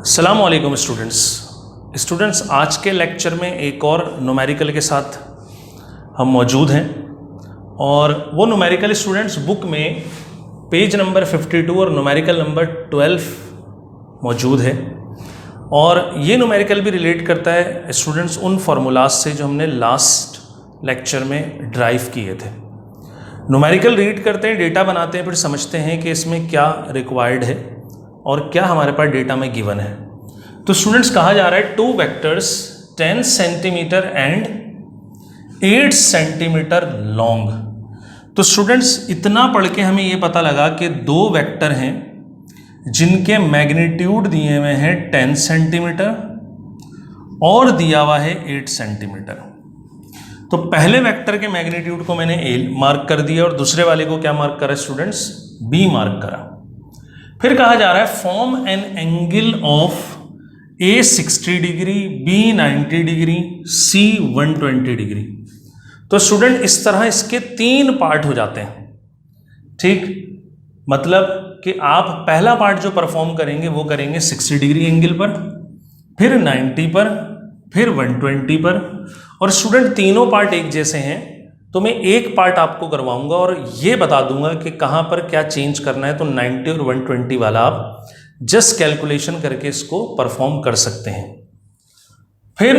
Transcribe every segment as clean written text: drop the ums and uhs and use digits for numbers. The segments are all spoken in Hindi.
अस्सलाम वालेकुम स्टूडेंट्स, आज के लेक्चर में एक और न्यूमेरिकल के साथ हम मौजूद हैं और वो न्यूमेरिकल स्टूडेंट्स बुक में पेज नंबर 52 और न्यूमेरिकल नंबर 12 मौजूद है। और ये न्यूमेरिकल भी रिलेट करता है स्टूडेंट्स उन फार्मूलाज से जो हमने लास्ट लेक्चर में ड्राइव किए थे। न्यूमेरिकल रीड करते हैं, डेटा बनाते हैं, फिर समझते हैं कि इसमें क्या रिक्वायर्ड है और क्या हमारे पास डेटा में गिवन है। तो स्टूडेंट्स कहा जा रहा है 2 vectors 10 centimetre and 8 centimetre long. तो स्टूडेंट्स इतना पढ़ के हमें ये पता लगा कि 2 वेक्टर हैं जिनके मैग्नीट्यूड दिए हुए हैं 10 सेंटीमीटर और दिया हुआ है 8 सेंटीमीटर। तो पहले वेक्टर के मैग्नीट्यूड को मैंने ए मार्क कर दिया और दूसरे वाले को क्या मार्क करा स्टूडेंट्स, बी मार्क करा। फिर कहा जा रहा है form an angle of a 60 degree, B 90 degree, C 120 degree. तो स्टूडेंट इस तरह इसके 3 पार्ट हो जाते हैं। ठीक, मतलब कि आप पहला पार्ट जो परफॉर्म करेंगे वो करेंगे 60 डिग्री एंगल पर, फिर 90 पर, फिर 120 पर। और स्टूडेंट तीनों पार्ट एक जैसे हैं तो मैं एक पार्ट आपको करवाऊंगा और ये बता दूंगा कि कहाँ पर क्या चेंज करना है। तो 90 और 120 वाला आप जस्ट कैलकुलेशन करके इसको परफॉर्म कर सकते हैं। फिर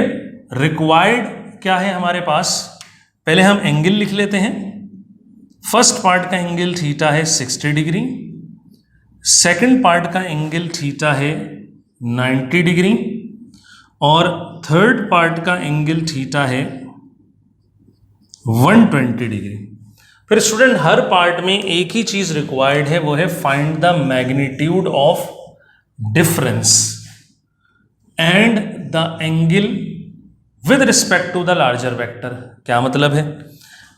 रिक्वायर्ड क्या है हमारे पास, पहले हम एंगल लिख लेते हैं। फर्स्ट पार्ट का एंगल थीटा है 60 डिग्री, सेकंड पार्ट का एंगल थीटा है 90 डिग्री और थर्ड पार्ट का एंगल थीटा है 120 डिग्री। फिर स्टूडेंट हर पार्ट में एक ही चीज रिक्वायर्ड है, वो है find the magnitude of difference and the angle with respect to the larger vector. क्या मतलब है,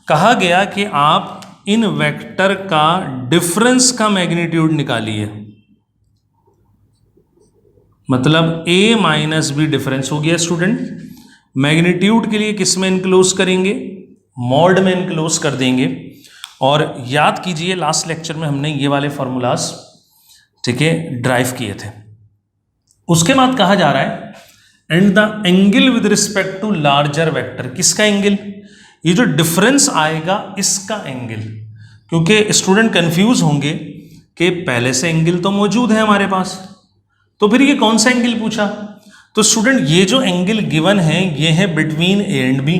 कहा गया कि आप इन वेक्टर का डिफरेंस का मैग्नीट्यूड निकालिए। मतलब a माइनस बी डिफरेंस हो गया स्टूडेंट। मैग्नीट्यूड के लिए किस में इनक्लोज करेंगे, मॉड में इनक्लोज कर देंगे। और याद कीजिए लास्ट लेक्चर में हमने ये वाले फॉर्मूलाज ठीक है ड्राइव किए थे। उसके बाद कहा जा रहा है and the angle with respect to larger vector. किसका एंगल, ये जो डिफरेंस आएगा इसका एंगल। क्योंकि स्टूडेंट कंफ्यूज होंगे कि पहले से एंगल तो मौजूद है हमारे पास, तो फिर ये कौन सा एंगल पूछा। तो स्टूडेंट ये जो एंगल गिवन है ये है बिटवीन ए एंड बी,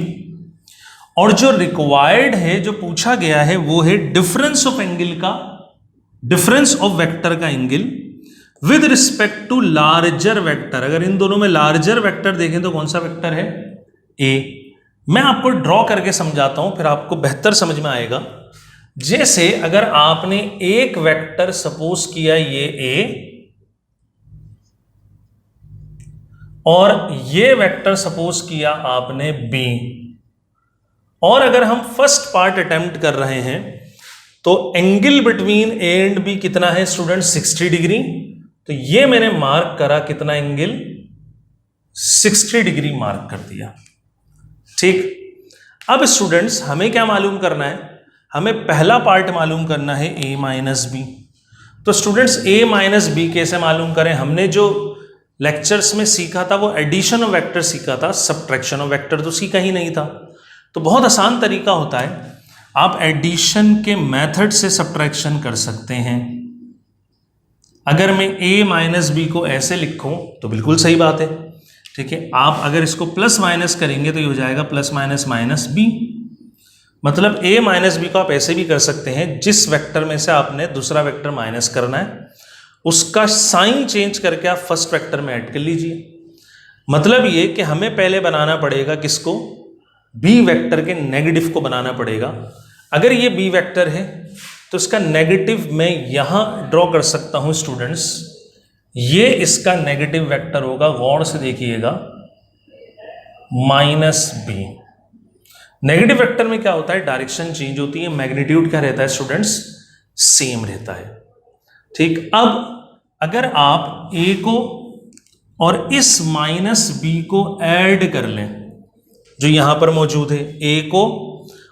और जो रिक्वायर्ड है जो पूछा गया है वो है डिफरेंस ऑफ एंगल का, डिफरेंस ऑफ वेक्टर का angle with respect to larger vector. अगर इन दोनों में लार्जर वेक्टर देखें तो कौन सा वेक्टर है, ए। मैं आपको ड्रॉ करके समझाता हूं फिर आपको बेहतर समझ में आएगा। जैसे अगर आपने एक वेक्टर सपोज किया ये ए और ये वेक्टर सपोज किया आपने बी, और अगर हम फर्स्ट पार्ट अटेम्प्ट कर रहे हैं तो angle between A and B कितना है स्टूडेंट, 60 डिग्री। तो ये मैंने मार्क करा कितना एंगल, 60 डिग्री मार्क कर दिया। ठीक, अब स्टूडेंट्स हमें क्या मालूम करना है, हमें पहला पार्ट मालूम करना है a माइनस बी। तो स्टूडेंट्स a माइनस बी कैसे मालूम करें, हमने जो लेक्चर्स में सीखा था वो एडिशन ऑफ वेक्टर सीखा था, सब्ट्रैक्शन ऑफ वेक्टर तो सीखा ही नहीं था। तो बहुत आसान तरीका होता है, आप एडिशन के मेथड से सब्ट्रैक्शन कर सकते हैं। अगर मैं a माइनस बी को ऐसे लिखूं तो बिल्कुल सही बात है, ठीक है। आप अगर इसको प्लस माइनस करेंगे तो ये हो जाएगा प्लस माइनस माइनस बी। मतलब a माइनस बी को आप ऐसे भी कर सकते हैं, जिस वेक्टर में से आपने दूसरा वेक्टर माइनस करना है उसका साइन चेंज करके आप फर्स्ट वेक्टर में ऐड कर लीजिए। मतलब ये कि हमें पहले बनाना पड़ेगा किसको, बी वेक्टर के नेगेटिव को बनाना पड़ेगा। अगर ये बी वेक्टर है तो इसका नेगेटिव मैं यहां ड्रॉ कर सकता हूं स्टूडेंट्स, ये इसका नेगेटिव वेक्टर होगा, गौर से देखिएगा, माइनस बी। नेगेटिव वेक्टर में क्या होता है, डायरेक्शन चेंज होती है, मैग्नीट्यूड क्या रहता है स्टूडेंट्स, सेम रहता है। ठीक, अब अगर आप a को और इस माइनस बी को ऐड कर लें जो यहां पर मौजूद है, a को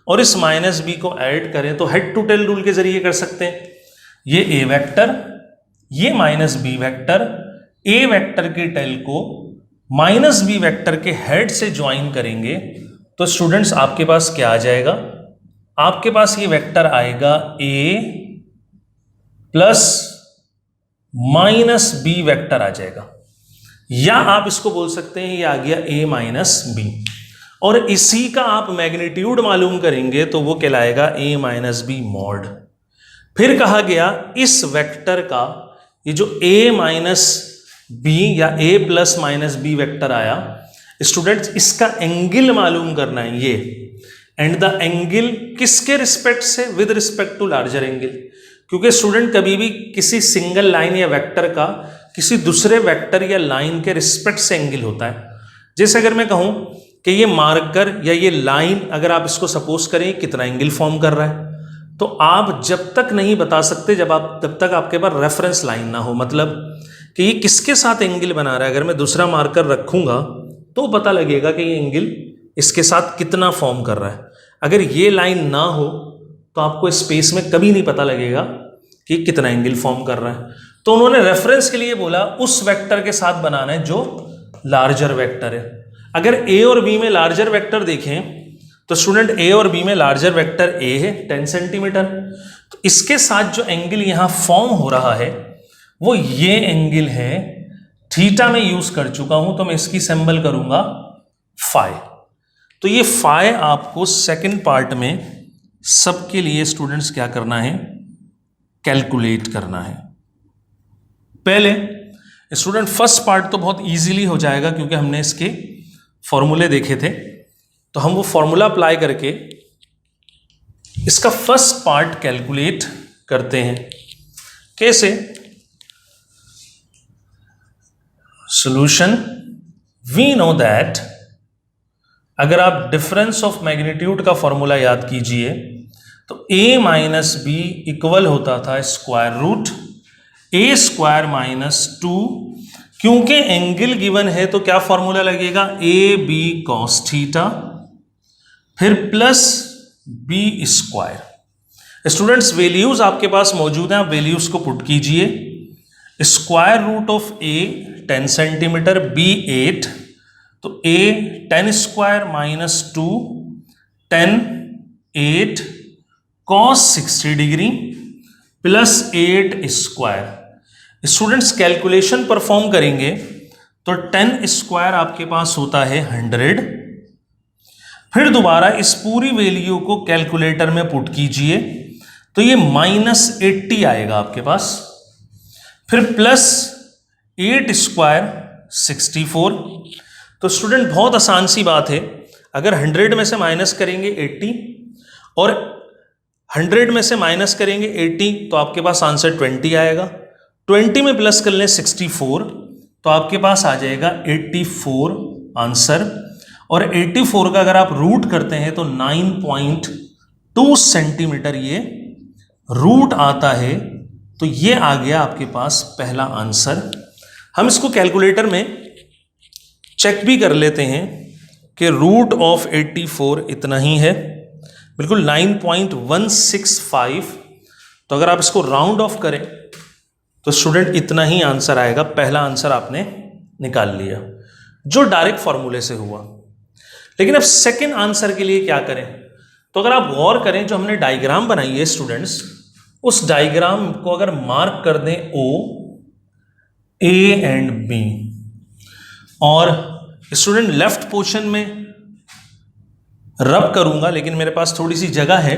और इस माइनस बी को ऐड करें तो हेड टू टेल रूल के जरिए कर सकते हैं। ये a वेक्टर, ये माइनस बी वेक्टर, ए वेक्टर के टेल को माइनस बी वेक्टर के हेड से ज्वाइन करेंगे तो स्टूडेंट्स आपके पास क्या आ जाएगा, आपके पास ये वेक्टर आएगा ए प्लस माइनस बी वेक्टर आ जाएगा, या आप इसको बोल सकते हैं ये आ गया ए माइनस बी, और इसी का आप मैग्नीट्यूड मालूम करेंगे तो वो कहलाएगा ए माइनस बी मॉड। फिर कहा गया इस वेक्टर का ये जो ए माइनस बी या A plus minus B vector आया स्टूडेंट्स, इसका एंगल मालूम करना है ये, एंड द एंगल किसके रिस्पेक्ट से, with respect to larger angle, क्योंकि स्टूडेंट कभी भी किसी सिंगल लाइन या वेक्टर का किसी दूसरे वेक्टर या लाइन के रिस्पेक्ट से एंगल होता है। जैसे अगर मैं कहूं कि ये मार्कर या ये लाइन, अगर आप इसको सपोज करें कितना एंगल फॉर्म कर रहा है, तो आप जब तक नहीं बता सकते जब तक आपके पास रेफरेंस लाइन ना हो, मतलब कि ये किसके साथ एंगल बना रहा है। अगर मैं दूसरा मार्कर रखूंगा तो पता लगेगा कि ये एंगल इसके साथ कितना फॉर्म कर रहा है। अगर ये लाइन ना हो तो आपको स्पेस में कभी नहीं पता लगेगा कि कितना एंगल फॉर्म कर रहा है। तो उन्होंने रेफरेंस के लिए बोला उस वेक्टर के साथ बनाना है जो लार्जर वेक्टर है। अगर ए और बी में लार्जर वेक्टर देखें तो स्टूडेंट ए और बी में लार्जर वेक्टर ए है 10 सेंटीमीटर, तो इसके साथ जो एंगल यहां फॉर्म हो रहा है वो ये एंगल है, थीटा में यूज कर चुका हूं तो मैं इसकी सिंबल करूंगा फाई। तो ये फाई आपको सेकंड पार्ट में सबके लिए स्टूडेंट्स क्या करना है, कैलकुलेट करना है। पहले स्टूडेंट फर्स्ट पार्ट तो बहुत इजीली हो जाएगा क्योंकि हमने इसके फॉर्मूले देखे थे, तो हम वो फॉर्मूला अप्लाई करके इसका फर्स्ट पार्ट कैलकुलेट करते हैं। कैसे? सॉल्यूशन, वी नो दैट, अगर आप डिफरेंस ऑफ मैग्नीट्यूड का फॉर्मूला याद कीजिए तो a माइनस बी इक्वल होता था square root A square minus 2, क्योंकि एंगल गिवन है तो क्या फॉर्मूला लगेगा, ए बी कॉस थीटा, फिर plus B square. Students values आपके पास मौजूद हैं, आप वैल्यूज को पुट कीजिए। Square root of A 10 centimetre, B 8, तो A 10 square minus 2 10 8 cos 60 degree plus 8 square. Students calculation perform करेंगे तो 10 स्क्वायर आपके पास होता है 100। फिर दोबारा इस पूरी वैल्यू को कैलकुलेटर में पुट कीजिए तो ये -80 आएगा आपके पास, फिर प्लस 8 स्क्वायर 64। तो स्टूडेंट बहुत आसान सी बात है, अगर 100 में से माइनस करेंगे 80 और 100 में से माइनस करेंगे 80 तो आपके पास आंसर 20 आएगा। 20 में प्लस कर लें 64 तो आपके पास आ जाएगा 84 आंसर, और 84 का अगर आप रूट करते हैं तो 9.2 सेंटीमीटर ये रूट आता है। तो ये आ गया आपके पास पहला आंसर। हम इसको कैलकुलेटर में चेक भी कर लेते हैं कि रूट ऑफ 84 इतना ही है, बिल्कुल 9.165। तो अगर आप इसको राउंड ऑफ करें तो स्टूडेंट इतना ही आंसर आएगा। पहला आंसर आपने निकाल लिया जो डायरेक्ट फॉर्मूले से हुआ। लेकिन अब सेकंड आंसर के लिए क्या करें, तो अगर आप गौर करें जो हमने डायग्राम बनाई है स्टूडेंट्स, उस डायग्राम को अगर मार्क कर दें O, A एंड B, और स्टूडेंट लेफ्ट पोर्शन में रब करूंगा, लेकिन मेरे पास थोड़ी सी जगह है,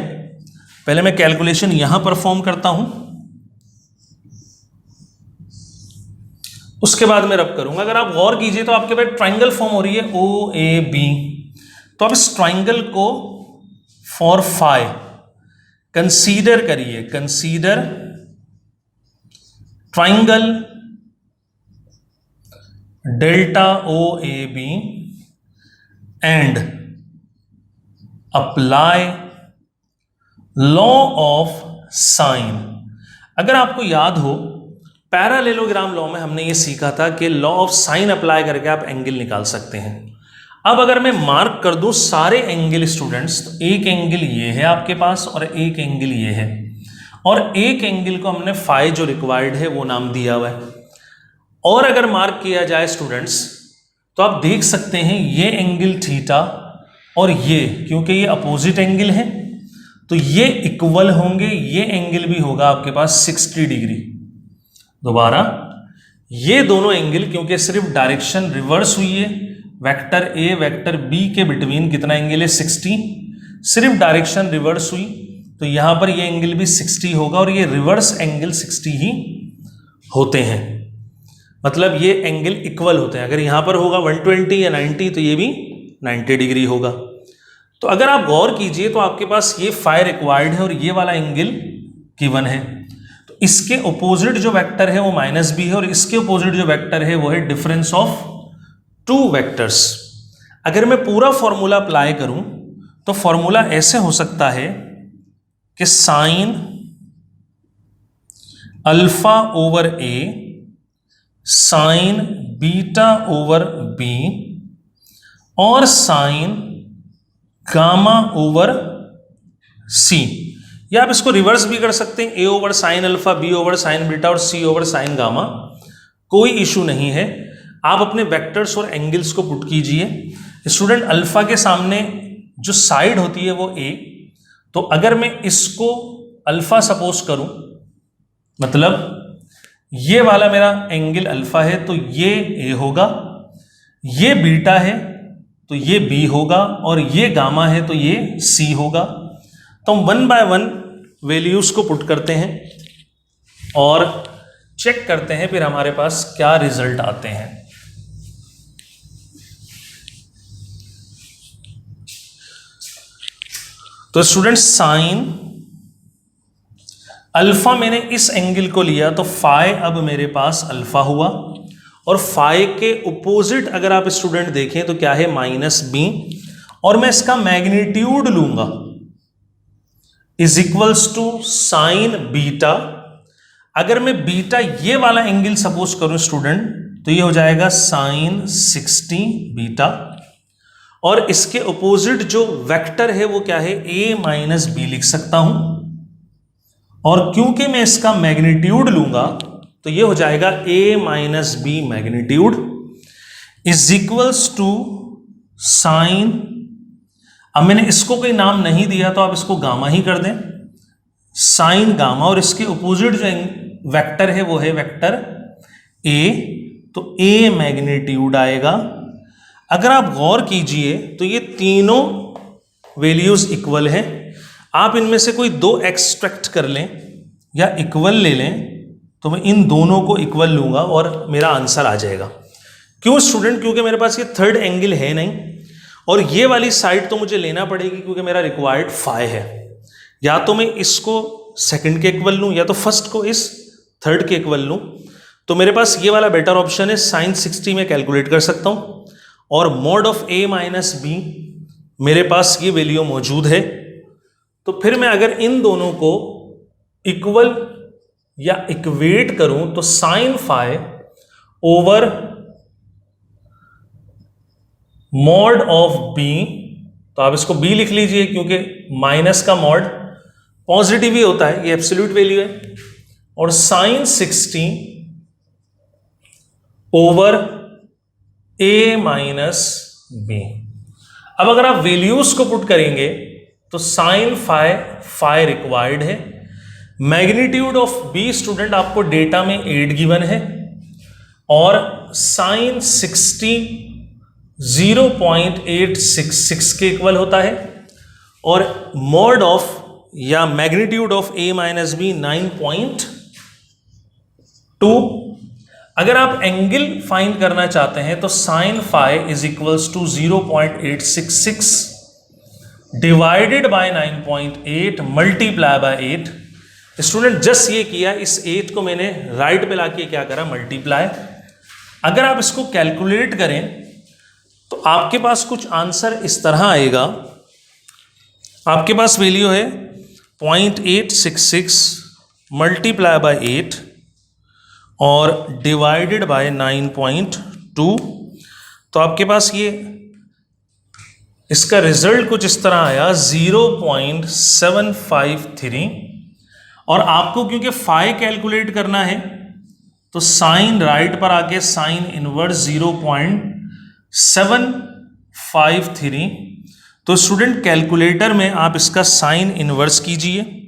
पहले मैं कैलकुलेशन यहां परफॉर्म करता हूं, उसके बाद मैं रब करूंगा। अगर आप गौर कीजिए तो आपके पास ट्राइंगल फॉर्म हो रही है OAB, तो आप इस ट्राइंगल को फॉर फाई कंसीडर करिए, consider triangle delta OAB and apply law of sine. अगर आपको याद हो पैरालेलोग्राम लॉ में हमने ये सीखा था कि लॉ ऑफ साइन अप्लाई करके आप एंगल निकाल सकते हैं। अब अगर मैं मार्क कर दूं सारे एंगल स्टूडेंट्स, तो एक एंगल ये है आपके पास और एक एंगल ये है, और एक एंगल को हमने फाई जो रिक्वायर्ड है वो नाम दिया हुआ है। और अगर मार्क किया जाए स्टूडेंट्स, तो आप देख सकते हैं ये एंगल थीटा और ये, क्योंकि ये अपोजिट एंगल है तो ये इक्वल होंगे, ये एंगल भी होगा आपके पास 60 डिग्री। दोबारा, ये दोनों एंगल क्योंकि सिर्फ डायरेक्शन रिवर्स हुई है, वेक्टर ए वेक्टर बी के बिटवीन कितना एंगल है 60, सिर्फ डायरेक्शन रिवर्स हुई तो यहां पर ये एंगल भी 60 होगा और ये रिवर्स एंगल 60 ही होते हैं, मतलब ये एंगल इक्वल होते हैं। अगर यहां पर होगा 120 या 90 तो ये भी 90 डिग्री होगा। तो अगर आप गौर कीजिए तो आपके पास ये फाई रिक्वायर्ड है और ये वाला एंगल गिवन है, तो इसके ओपोजिट जो वेक्टर है वो माइनस बी है और इसके ओपोजिट जो वेक्टर है वो है डिफरेंस ऑफ टू वेक्टर्स। अगर मैं पूरा फॉर्मूला अप्लाई करूं तो फॉर्मूला ऐसे हो सकता है कि sine alpha over A sine beta over B और साइन गामा ओवर सी, या आप इसको रिवर्स भी कर सकते हैं, A over sine alpha, B over sine beta और सी ओवर साइन गामा, कोई इशू नहीं है। आप अपने वेक्टर्स और एंगल्स को पुट कीजिए। स्टूडेंट, अल्फा के सामने जो साइड होती है वो ए, तो अगर मैं इसको अल्फा सपोज करूं, मतलब ये वाला मेरा एंगल अल्फा है तो ये ए होगा, ये बीटा है तो ये बी होगा और ये गामा है तो ये सी होगा। तो हम 1 बाय 1 वैल्यूज को पुट करते हैं और चेक करते हैं फिर हमारे पास क्या रिजल्ट आते हैं। तो स्टूडेंट, साइन अल्फा मैंने इस एंगल को लिया तो फाई अब मेरे पास अल्फा हुआ और फाई के ओपोजिट अगर आप स्टूडेंट देखें तो क्या है माइनस बी, और मैं इसका मैग्नीट्यूड लूंगा is equals to sine beta. अगर मैं बीटा ये वाला एंगल सपोज करूं स्टूडेंट तो ये हो जाएगा साइन 60 बीटा, और इसके ओपोजिट जो वेक्टर है वो क्या है a माइनस बी लिख सकता हूं, और क्योंकि मैं इसका मैग्नीट्यूड लूंगा तो ये हो जाएगा a minus B magnitude is equals to sine, अब मैंने इसको कोई नाम नहीं दिया तो आप इसको गामा ही कर दें, साइन गामा, और इसके ओपोजिट जो वेक्टर है वो है वेक्टर a, तो a मैग्नीट्यूड आएगा। अगर आप गौर कीजिए तो ये तीनों वैल्यूज इक्वल है, आप इनमें से कोई दो एक्सट्रैक्ट कर लें या इक्वल ले लें तो मैं इन दोनों को इक्वल लूंगा और मेरा आंसर आ जाएगा। क्यों स्टूडेंट? क्योंकि मेरे पास ये थर्ड एंगल है नहीं और ये वाली साइड तो मुझे लेना पड़ेगी क्योंकि मेरा रिक्वायर्ड फाई है। या तो मैं इसको सेकंड के इक्वल लूं या तो फर्स्ट को इस थर्ड के इक्वल लूं, तो मेरे पास ये वाला बेटर ऑप्शन है। साइन 60 में कैलकुलेट कर सकता हूं और mod of a minus B मेरे पास ये वैल्यू मौजूद है। तो फिर मैं अगर इन दोनों को इक्वल या इक्वेट करूं तो sine phi over mod of b, तो आप इसको b लिख लीजिए क्योंकि माइनस का मॉड पॉजिटिव ही होता है, ये एब्सोल्यूट वैल्यू है, और sine 60 over a minus B. अब अगर आप वैल्यूज को पुट करेंगे तो साइन फाई रिक्वायर्ड है, मैग्नीट्यूड ऑफ b स्टूडेंट आपको डेटा में 8 गिवन है, और साइन 60 0.866 के इक्वल होता है, और मॉड ऑफ या magnitude of a minus B 9.2। अगर आप एंगल फाइंड करना चाहते हैं तो sine phi is equals to 0.866 divided by 9.8 multiply by 8। Student just ये किया, इस 8 को मैंने राइट पे लाके क्या करा, मल्टीप्लाई। अगर आप इसको कैलकुलेट करें तो आपके पास कुछ आंसर इस तरह आएगा। आपके पास वैल्यू है 0.866 मल्टीप्लाई बाय 8 और डिवाइडेड बाय 9.2। तो आपके पास ये इसका रिजल्ट कुछ इस तरह आया 0.753। और आपको क्योंकि फाई कैलकुलेट करना है तो साइन राइट पर आके साइन इनवर्स 0.753। तो स्टूडेंट कैलकुलेटर में आप इसका साइन इनवर्स कीजिए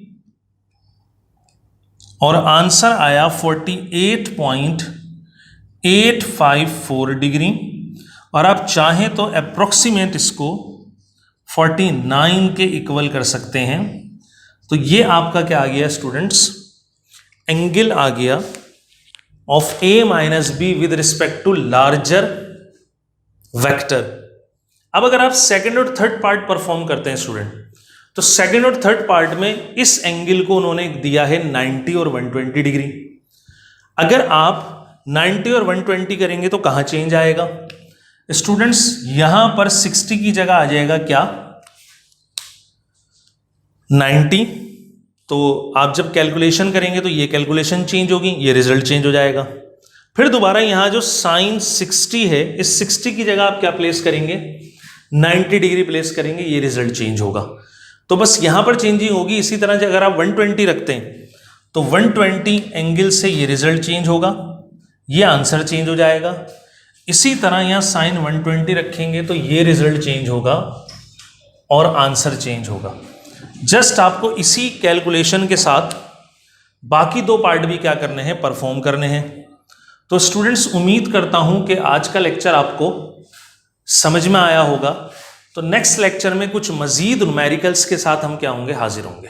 और आंसर आया 48.854 डिग्री। और आप चाहें तो अप्रोक्सीमेट इसको 49 के इक्वल कर सकते हैं। तो ये आपका क्या आ गया स्टूडेंट्स, एंगल आ गया of A minus B with respect to larger vector. अब अगर आप सेकंड और थर्ड पार्ट परफॉर्म करते हैं स्टूडेंट, तो सेकंड और थर्ड पार्ट में इस एंगल को उन्होंने दिया है 90 और 120 डिग्री। अगर आप 90 और 120 करेंगे तो कहां चेंज आएगा स्टूडेंट्स, यहां पर 60 की जगह आ जाएगा क्या 90। तो आप जब कैलकुलेशन करेंगे तो ये कैलकुलेशन चेंज होगी, ये रिजल्ट चेंज हो जाएगा। फिर दोबारा यहां जो साइन 60 है, इस 60 की जगह आप क्या प्लेस करेंगे 90 डिग्री प्लेस करेंगे, ये रिजल्ट चेंज होगा। तो बस यहां पर चेंजिंग होगी। इसी तरह अगर आप 120 रखते हैं तो 120 एंगल से ये रिजल्ट चेंज होगा, ये आंसर चेंज हो जाएगा। इसी तरह यहां साइन 120 रखेंगे तो ये रिजल्ट चेंज होगा और आंसर चेंज होगा। जस्ट आपको इसी कैलकुलेशन के साथ बाकी दो पार्ट भी क्या करने हैं, परफॉर्म करने हैं। तो स्टूडेंट्स उम्मीद करता हूं कि आज का लेक्चर आपको समझ में आया होगा। तो नेक्स्ट लेक्चर में कुछ मजीद न्यूमेरिकल्स के साथ हम क्या होंगे, हाजिर होंगे।